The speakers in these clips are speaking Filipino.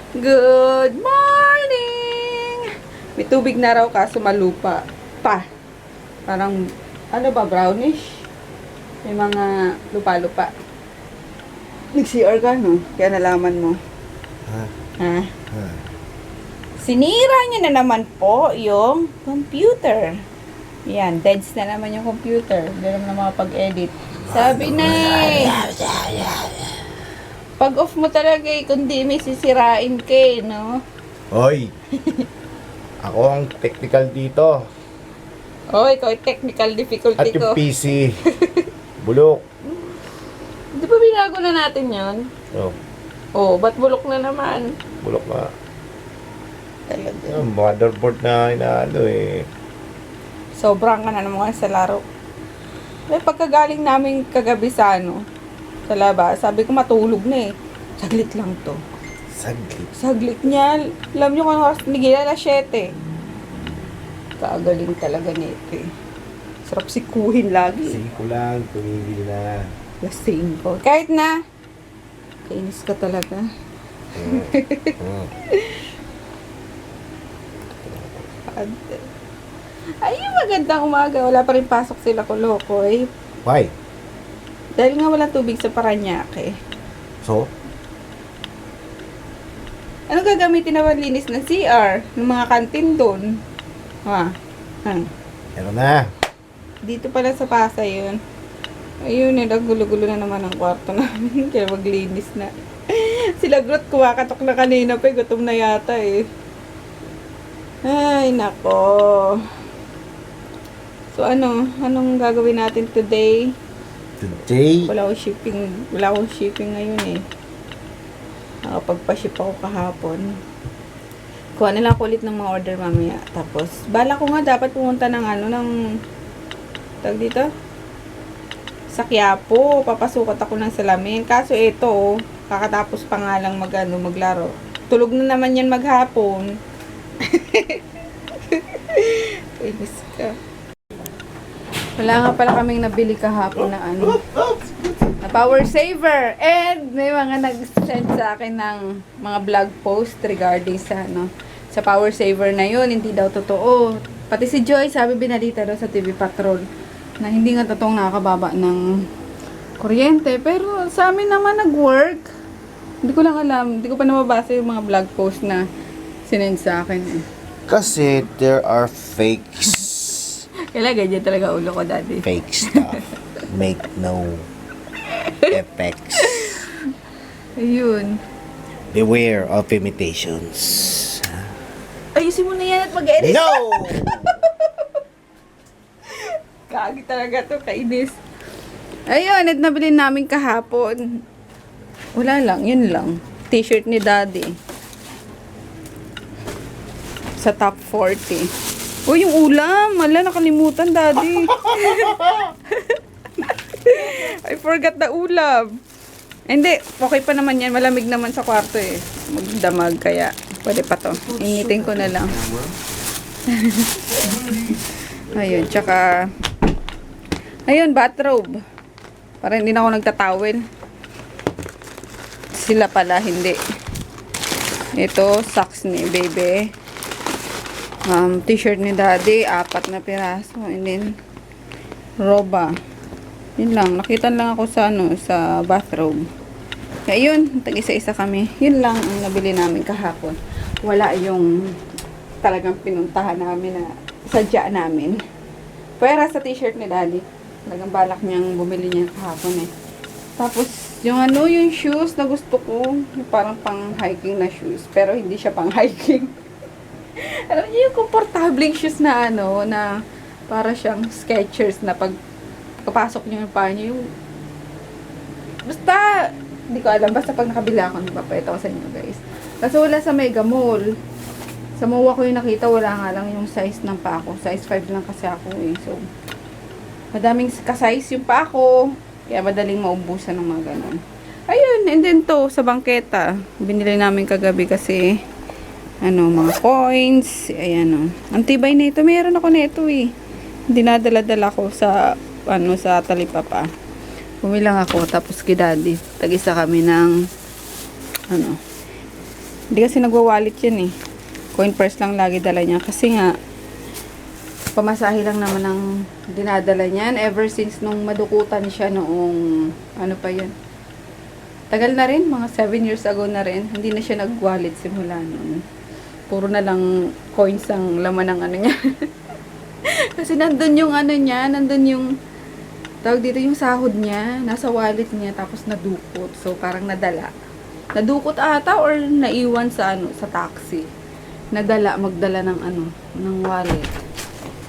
Good morning! May tubig na raw kaso malupa pa. Parang, ano ba, brownish? May mga lupa-lupa. Nag-CR ka, no? Kaya nalaman mo. Ha? Sinira niya na naman po yung computer. Yan, deads na naman yung computer. Hindi naman na makapag-edit. Sabi na pag off mo talaga kundi may sisirain ka no? Hoy! Ako ang technical dito. Ikaw yung technical difficulty At yung ko. PC. Bulok. Di ba binago na natin yun? Ba't bulok na naman? Bulok nga. Talaga. Yung motherboard na inaano eh. Sobrang ka na naman sa laro. Pagkagaling namin kagabi sa sa labas, sabi ko matulog na eh. Saglit lang to. Saglit. Saglit niya. Alam niyo kung oras nigila na 7. Kagaling talaga nito eh. Sarap sikuhin lagi. Sige ko lang, tumigil na. Lasing ko. Kahit na. Kainis ka talaga. Ay, magandang umaga. Wala pa rin pasok sila Koloko eh. Why? Dahil nga walang tubig sa Paranaque. So? Ano gagamitin na malinis ng CR? Ng mga kantin doon? Meron na. Dito pala sa Pasay yun. Ayun eh, nagulo-gulo na naman ang kwarto namin. Kaya maglinis na. Sila Grot kumakatok na kanina pa. Gutom na yata eh. Ay, nako. So anong gagawin natin today? Today? Wala akong shipping ngayon eh. Nakapagpa-ship ako kahapon. Kuha na lang ako ulit ng mga order mamaya. Tapos, bala ko nga dapat pumunta ng tawag dito? Sa Quiapo. Papasukat ako ng salamin. Kaso ito, kakatapos pa nga lang maglaro. Tulog na naman yan maghapon. Kainis ka. Wala nga pala kaming nabili kahapon na na power saver. And may mga nag-send sa akin ng mga blog post regarding sa power saver na yun. Hindi daw totoo. Pati si Joy, sabi binalita daw sa TV Patrol na hindi nga totoong nakakababa ng kuryente. Pero sa amin naman nag-work. Hindi ko lang alam. Hindi ko pa nababasa yung mga blog post na sinend sa akin eh. Kasi there are fakes. Kailan ganyan talaga ulo ko, daddy. Fake stuff. Make no effects. Ayun. Beware of imitations. Ayusin mo na yan at mag-edit. No! Kagi talaga to, kainis. Ayun, at nabili namin kahapon. Wala lang, yun lang. T-shirt ni daddy. Sa top 40. Yung ulam. Wala, nakalimutan, daddy. I forgot the ulam. Hindi, okay pa naman yan. Malamig naman sa kwarto eh. Magdamag, kaya pwede pa to. Initin ko na lang. Ayun, tsaka ayun, bathrobe. Para hindi na ako nagtatawel. Sila pala, hindi. Ito, socks ni baby. T-shirt ni daddy, 4 na piraso. And then, roba. Yun lang. Nakita lang ako sa sa bathroom. Kaya yun, tag-isa-isa kami. Yun lang ang nabili namin kahapon. Wala yung talagang pinuntahan namin na sadya namin. Pwera sa t-shirt ni daddy. Talagang balak niyang bumili niya kahapon eh. Tapos, yung yung shoes na gusto ko, yung parang pang hiking na shoes. Pero hindi siya pang hiking. Alam niyo yung komportableng shoes na na para siyang Skechers na pagpasok niyo yung paa niyo yung basta hindi ko alam, basta pag nakabila ako nagpapakita ko sa inyo guys. Kasi wala sa Mega Mall. Sa MOA ko yung nakita, wala nga lang yung size ng paa ko. Size 5 lang kasi ako eh. So, madaming ka-size yung paa ko. Kaya madaling maubusan ng mga ganun. Ayun, and then to, sa bangketa. Binili namin kagabi kasi mga coins. Ayan o. Ang tibay na ito. Meron ako na ito eh. Dinadala-dala ko sa sa Talipapa. Bumilang ako. Tapos kay daddy. Tag-isa kami ng Hindi kasi nagwa-wallet yan eh. Coin purse lang lagi dala niya. Kasi nga, pamasahe lang naman ang dinadala niyan. Ever since nung madukutan siya noong, ano pa yun? Tagal na rin, mga 7 years ago na rin. Hindi na siya nag-wallet simula noon. Puro na lang coins ang laman ng ano niya. Kasi nandun yung ano niya, nandun yung, tawag dito yung sahod niya, nasa wallet niya, tapos nadukot. So, parang nadala. Nadukot ata or naiwan sa ano, sa taxi. Magdala ng ano, ng wallet.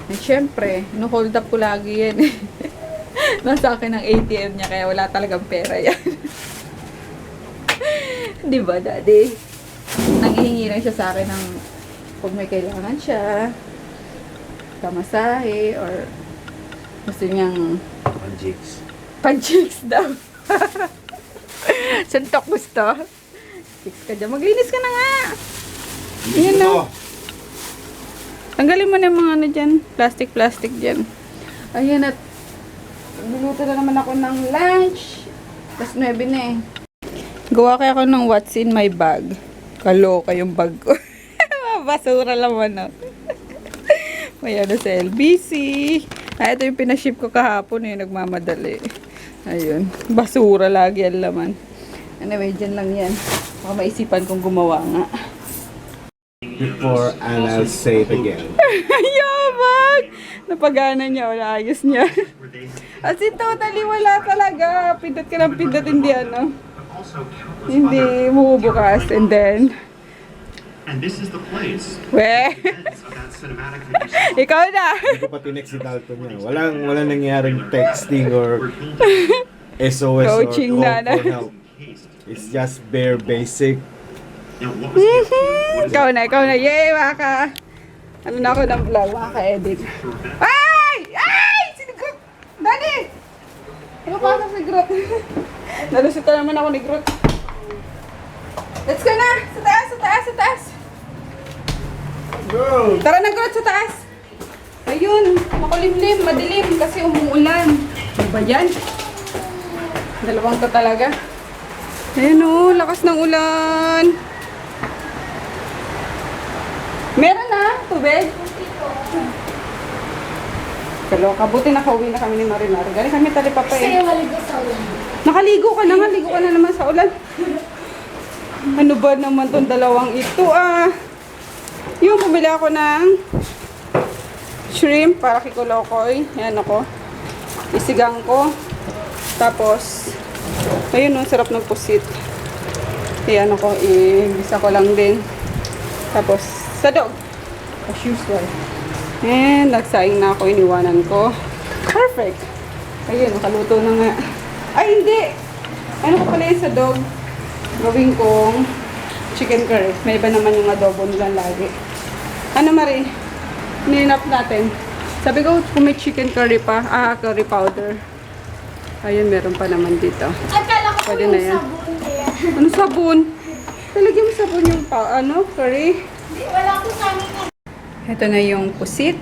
And syempre, no-hold up ko lagi yan. Nasa akin ang ATM niya, kaya wala talagang pera yan. Di ba, daddy? Nanghihingi lang siya sa akin ng kung may kailangan siya, kamasahe, or gusto niyang Jigs. pan-chicks daw. Suntok gusto. Chicks ka dyan. Maglinis ka na nga. Ayan na. Tanggalin mo na yung mga ano dyan. Plastic dyan. Ayan at niluto na naman ako ng lunch. Plus 9 na eh. Gawa kaya ako ng what's in my bag. Kaloka yung bag ko. Basura lang mo no. May ano sa LBC. Ay, ito yung pinaship ko kahapon eh. Nagmamadali. Ayun. Basura lagi ang laman. Anyway, dyan lang yan. Baka maisipan kong gumawa nga. Before and I'll say it again. Yabag! Napagana niya. Wala ayos niya. As in, totally wala talaga. Pindot ka ng pindot. Hindi ano. Hindi bubukas. And then, and this is the place weh. of that cinematic that you saw. Ikaw na. Hindi ko pa tinext si Dalton niya. Walang nangyaring texting or SOS Coaching or na call for help. It's just bare basic. Now, what was the what is Ikaw na. Yay, maka. Ano na ako ng vlog, maka-edit. Ay! Ay! Sino Groot? Daddy! Ano pa ako si Groot? Nalusot na naman ako ni Groot. Let's go na! Sa taas, sa taas, sa taas! Go! Tara na Groot, sa taas! Ayun, makulimlim, madilim kasi umuulan. Ano ba yan? Dalawang to talaga. Ayun o, lakas ng ulan. Meron na, tubig. Kaloka, buti nakauwi na kami ni Marinar. Galing kami talipapa eh. Nakaligo ka na naman sa ulan. Ano ba naman tong dalawang ito ah? Yung bumili ako ng shrimp para kay Kolokoy. Yan ako. Isigang ko. Tapos, ayun oh, sarap ng pusit. Yan ako, i-bisa ko lang din. Tapos, sa dog. As usual. And, nagsaing na ako, iniwanan ko. Perfect. Ayun, nakaluto na nga. Ay, hindi! Ano ko pala yun sa dog? Gawin kong chicken curry. May iba naman yung adobo nila lagi. Ano, Marie? Ninap natin. Sabi ko, kung may chicken curry pa, curry powder. Ayun, meron pa naman dito. Akala ko Pwede yung na yan. sabon kaya. Ano sabon? Talagyan mo sabon yung curry. Di, wala ko sa amin. Ito na yung pusit.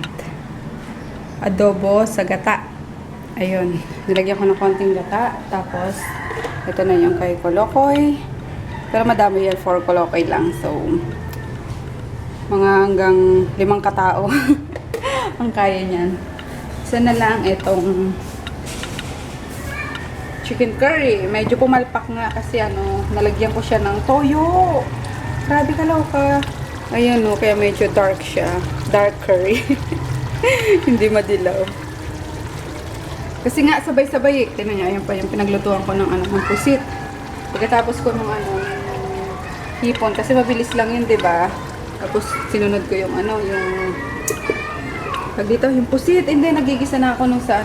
Adobo sa gata. Ayun. Nilagyan ko ng konting gata. Tapos, ito na yung kay Kolokoy. Pero madami yan for Kolokoy lang. So, mga hanggang 5 katao ang kaya niyan. Isa na lang itong chicken curry. Medyo pumalpak nga kasi ano, nalagyan ko siya ng toyo. Grabe kaloka. Ayan o, kaya medyo dark siya. Dark curry. Hindi madilaw. Kasi nga, sabay-sabay eh. Tingnan niyo, ayan pa yung pinaglutuan ko ng, ng pusit. Pagkatapos ko ng hipon. Kasi mabilis lang yun, diba? Tapos, sinunod ko yung yung pag dito, yung pusit. And then, nagigisa na ako nung sa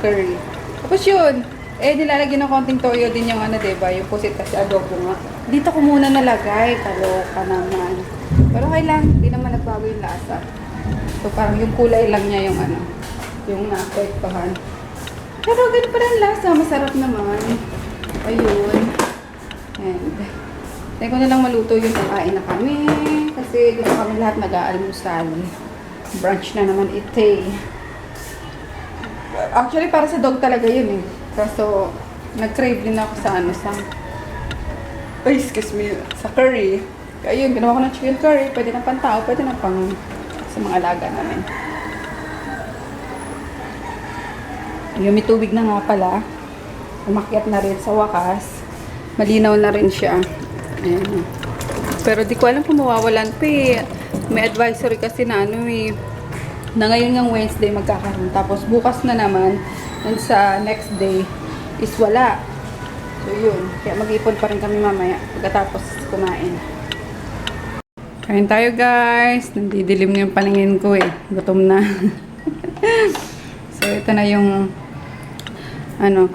curry. Tapos yun, nilalagyan ng konting toyo din yung diba? Yung pusit kasi adobo nga. Dito ko muna nalagay. Kaloka naman. Pero okay lang, hindi naman nagbago yung lasa. So, parang yung kulay lang niya yung yung naapektuhan. Pero ganun pa rin lasa, masarap naman. Ayun. And, tayo ko na lang maluto yung kakain na kami. Kasi dito kami lahat nag-aalmusal. Brunch na naman ito eh. Actually, para sa dog talaga yun eh. Kaso, nag-crave din ako sa sa excuse me, sa curry. Kaya yun, ginawa ko ng chicken curry. Pwede na pang tao, pwede na pang sa mga alaga namin. Yung may tubig na nga pala. Umakyat na rin sa wakas. Malinaw na rin siya. Ayan. Pero di ko alam kung mawawalan pa eh. May advisory kasi na ano eh. Na ngayon ng Wednesday magkakaroon. Tapos bukas na naman. And sa next day is wala. So yun. Kaya mag-ipon pa rin kami mamaya. Pagkatapos kumain. Kain tayo guys. Nandidilim na yung paningin ko eh. Gutom na. So ito na yung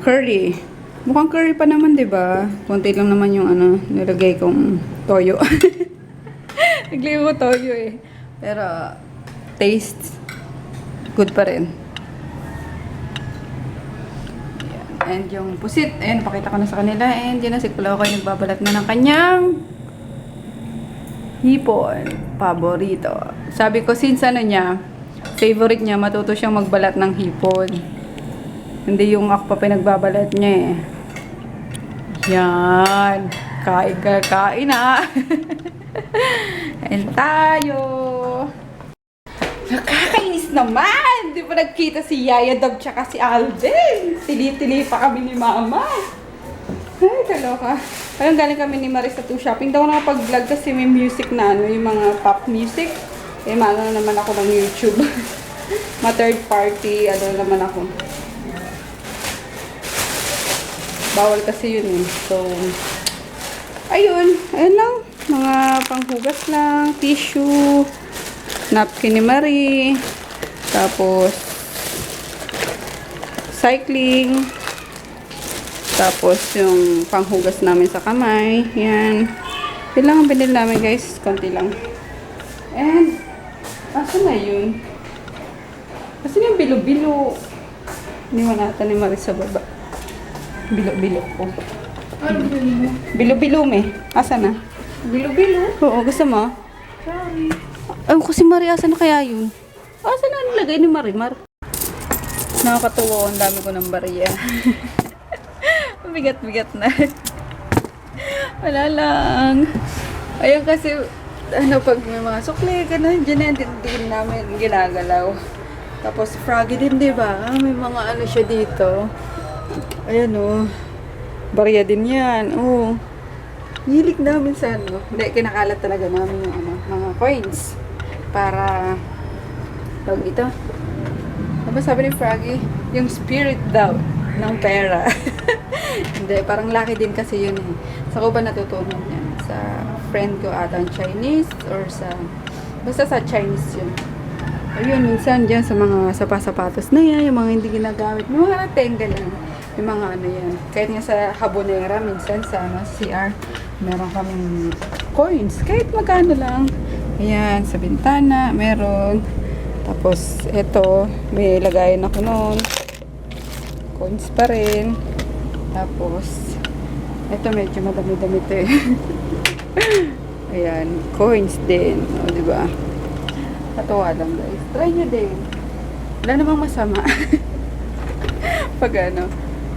curry. Mukhang curry pa naman, 'di ba? Konti lang naman yung nilagay kong toyo. Naglagay ko toyo eh. Pero taste good pa rin. Ayan. And yung pusit, ayun, pakita ko na sa kanila. And yun na, si Kulao kayo nagbabalat na ng kanyang hipon. Paborito. Sabi ko, since niya, favorite niya, matuto siyang magbalat ng hipon. Hindi yung ako pa pinagbabalat niya eh. Yan. Kain na. Kain tayo. Nakakainis naman. Di ba nagkita si Yaya Dog tsaka si Alden? Tili-tili pa kami ni Mama. Ay, kaloka. Parang galing kami ni Maris sa 2 shopping. Daw nakapag-vlog kasi may music na yung mga pop music. Eh, maano naman ako ng YouTube. Ma-third party, naman ako. Bawal kasi yun eh. So, ayun lang. Mga panghugas lang, tissue, napkin ni Marie, tapos cycling, tapos yung panghugas namin sa kamay. Yan. Yun lang ang binili namin guys. Konti lang. And, asan na yun? Kasi yung bilo-bilo. Iniwan natin ni Marie sa baba. Bilo-bilo ko. Bilo-bilo me. Asa na? Bilo-bilo? Oo, gusto mo? Sorry. Ay, kasi Marie, asa na kaya yun? Asa na nilagay ni Marimar? Nakakatuwa, ang dami ko ng barya. Bigat-bigat na. Wala lang. Ayun kasi, pag may mga sukli, gano'n, dyan din namin ginagalaw. Tapos, froggy din, diba? May mga siya dito. Ayan barya din yan. Hilig namin sa Hindi, kinakalat talaga namin yung mga coins. Para, pag ito. Ano sabi ni Froggy? Yung spirit daw ng pera. Hindi, parang lucky din kasi yun eh. Sa ko ba natutunan yan? Sa friend ko ata Chinese or basta sa Chinese yun. Ayun, minsan dyan sa mga sapatos na yan, yung mga hindi ginagamit, yung mga natenga lang. Yung mga yan. Kahit nga sa Habonera, minsan sa CR, meron kaming coins. Kahit magkano lang. Ayan, sa bintana, meron. Tapos, eto, may lagayan ako noon. Coins pa rin. Tapos, eto medyo madami-dami ito eh. Ayan, coins din. O, diba? Natuwa lang guys. Try nyo din. Wala namang masama. Pag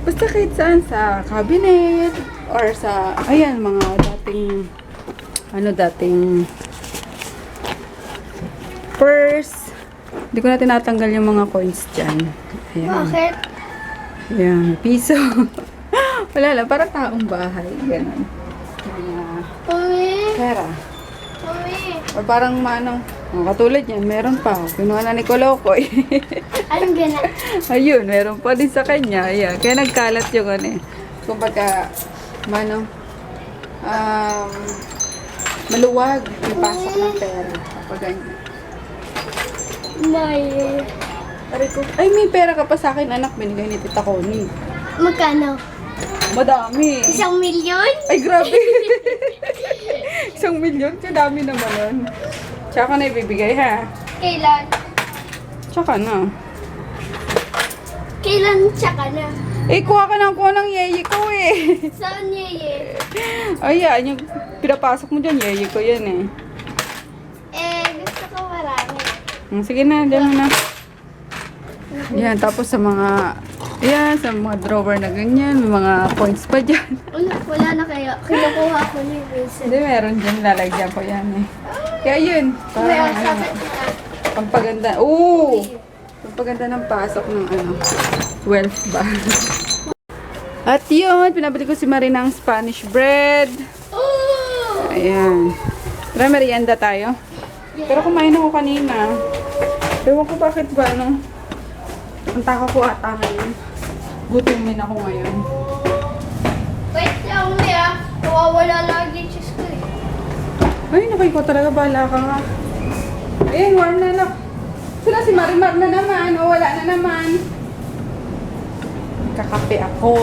basta kahit saan, sa cabinet, or sa, ayan, mga dating purse. Hindi ko na tinatanggal yung mga coins dyan. Ayan. Bakit? Ayan, piso. Wala lang, para taong bahay. Ganun. Mami. Pera. Mami. O parang katulad yan, meron pa. Pinuha na ni Kolokoy. Anong gana? Ayun, meron pa din sa kanya. Ayan, kaya nagkalat yung kumbaga, maluwag yung pasok ng pera. Kapag ganyan. May. Ay, may pera ka pa sa akin, anak. Binigay ni Tita Connie. Magkano? Madami. 1 milyon? Ay, grabe. 1 milyon? Kadami naman nun. Tsaka na ibibigay, ha? Kailan? Tsaka na. Kailan tsaka na? Eh, kuha ka ng yeye ko, eh. Saan yeye? Ayan, yung pinapasok mo dyan, yeye ko yan, eh. Gusto ko marami. Sige na, dyan na. Yan, tapos sa mga Ayan, sa mga drawer na ganyan, may mga points pa dyan. Wala na kaya. Kinukuha ko na yung minsan. Hindi, meron dyan, lalagyan ko yan eh. Kaya yun, May parang sakit ano, na. pampaganda, oo! Pampaganda ng pasok ng ano, wealth ba? At yun, pinabili ko si Marie ng Spanish bread. Oh! Ayan. Tara, merienda tayo. Pero kumain ako kanina. Ewan ko bakit ba, no? Ang taka ko ata ngayon. Gutumin ako ngayon. Wait lang, Mia. Nawawala lagi yung cheese ko eh. Ay, nakay ko talaga. Bahala ka nga. Ayan, warm na lang. Sila si Marimar na naman. O, wala na naman. Kakape ako.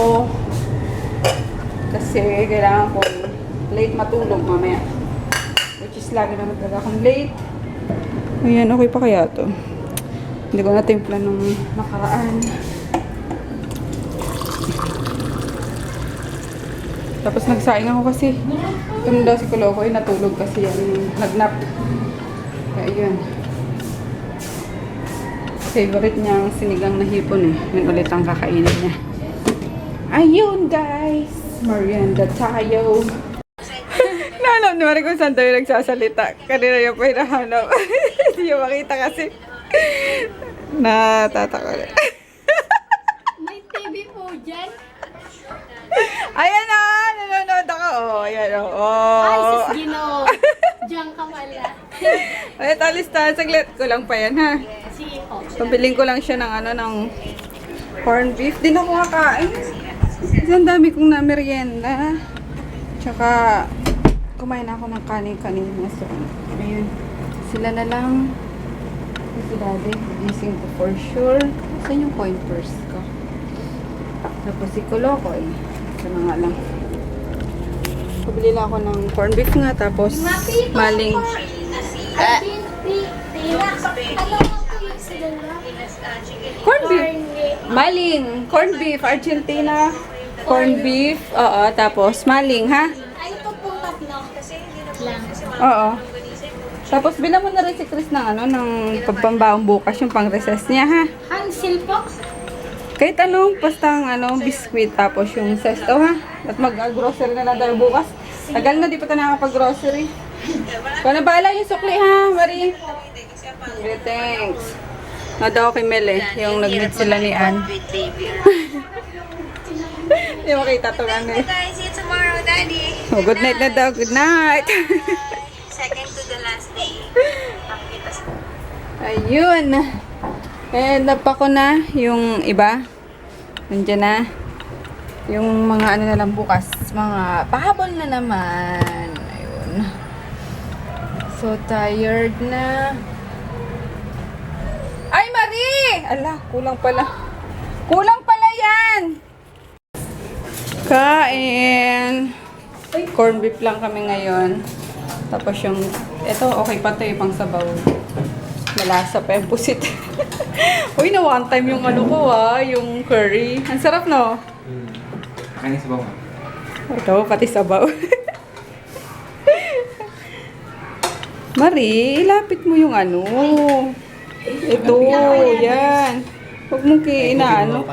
Kasi kailangan ko late matulog mamaya. Which is lagi naman talaga akong late. Ayan, okay pa kaya to? Hindi ko na timpla nung nakaraan. Tapos nagsaing ako kasi. Ito daw si Kulokoy, natulog kasi yan. Nagnap. Kaya yun. Favorite niya ang sinigang na hipon eh. Yun ulit ang kakainin niya. Ayun guys! Merienda tayo. Nahanap ni Marie kung saan tayo nagsasalita. Kanina yung pa hinahanap. Hindi yung makita kasi. Natataka na. May TV po dyan. Ayan na! Nanonood ako. Oh, ayan o. Oh. Ay, sis Gino. Diyan ka pala. Ay, talistan. Saglit ko lang pa yan ha. Sige po. Pabiling ko lang siya ng ano, ng corned beef. Di na ako kakain. Kasi ang dami kong na-merienda. Tsaka, kumain ako ng kanin-kanina. So, ayun. Sila na lang. Si Daddy, gising ko for sure. Saan yung coin purse ko? Tapos si Kulokoy. Ito na nga lang. Pabili lang ako ng corned beef nga. Tapos, maling. Corned beef. Maling. Corned beef. Argentina. Corned beef. Oo. Tapos, maling, ha? Ay, ito pong tatlo. Lang. Oo. Tapos, bilang mo na rin si Chris ng ano, ng pagpambaong bukas, yung pang-recess niya, ha? Hansel po. Kahit ano, basta ang ano, biscuit, tapos yung sesto, ha? At mag-grocery na lang tayo bukas. Tagal na, di pa tayo nakapag-grocery. Kung na bahala yung sukli, ha, Marie? Okay, thanks. Nada ako kay Mel, eh, yung nag-meet sila ni Ann. Hindi makita ito ano, eh. Guys, see you tomorrow, Daddy. Oh, good night na daw, good night. Second to the last day. Makikita sa Ayun. Eh, napa ko na yung iba. Nandiyan na. Yung mga ano na lang bukas. Mga pahabol na naman. Ayun. So tired na. Ay, Marie! Ala, kulang pala. Kulang pala yan! Kain. Corned beef lang kami ngayon. Tapos yung, eto okay pa to, pang sabaw. Malasa pa yung pusit. Uy, na one time yung ano ko yung curry. Ang sarap, no? Kain sa bawang. Ito, pati sabaw. Marie, ilapit mo yung ano. Ito, yan. Huwag mong kinaano.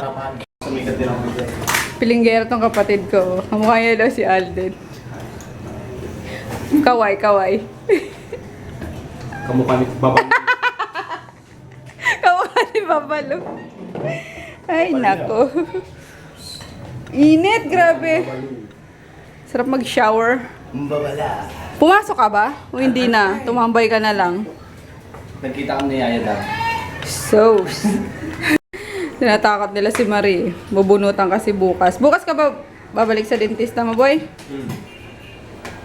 Sumikat din ako dyan. Pilinggero tong kapatid ko. Kamukha niya daw si Alden. Kaway, kaway. Kamukha ni Babang. Kamukha ni Babalo. Ay, nako. Init, grabe. Sarap mag-shower. Babala. Pumasok ka ba? O hindi na? Tumambay ka na lang. Nagkita kami ni Yaya daw. So, tinatakot nila si Marie. Bubunutan kasi bukas. Bukas ka ba babalik sa dentista mo, boy?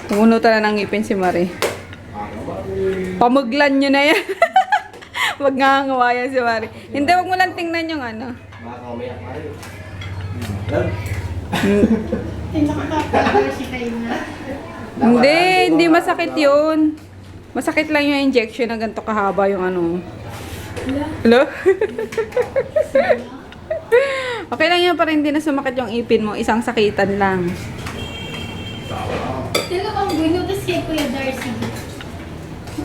Bubunutan na ng ngipin si Marie. Pamuglan nyo na yan. Magngangawa yan si Marie. Hindi, wag mo lang tingnan yung ano. Mga kamaya, Mario. Hindi masakit yun. Masakit lang yung injection na ganito kahaba yung ano. Hello? Okay lang yan para hindi na sumakit yung ipin mo. Isang sakitan lang. Dalawang bunutas kay Kuya Darcy.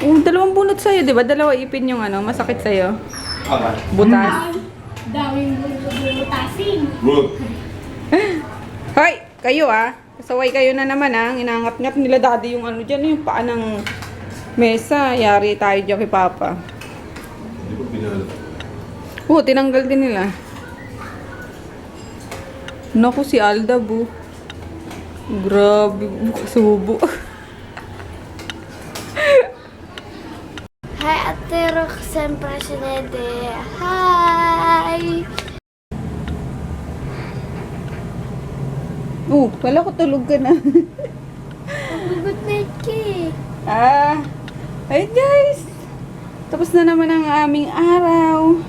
Oh, dalawang bunot sa'yo, di ba? Dalawa ipin yung ano, masakit sa'yo. Okay. Butas. Daming bunot. bumutasin. Hoy! Kayo kasaway kayo na naman Inangat-ngat nila daddy yung ano dyan, yung paa ng mesa. Yari tayo dyan kay Papa. Hindi ko pinala. Tinanggal din nila. Naku, si Alda, bu. Grabe, kasubo. Hi, Ate Roxanne Presidente. Hi! Wala ko tulog ka na. Good night, Ki. Hey guys! Tapos na naman ang aming araw.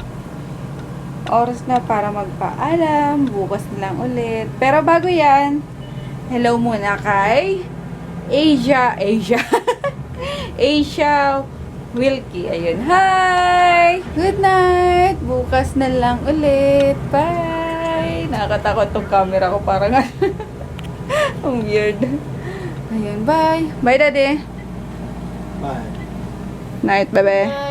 Oras na para magpaalam. Bukas na lang ulit. Pero bago yan, hello muna kay Asia. Asia Wilkie. Ayun. Hi! Good night! Bukas na lang ulit. Bye! Nakakatakot tong camera ko. Parang ang weird. Ayun. Bye! Bye, Daddy! Bye. Night, bebe.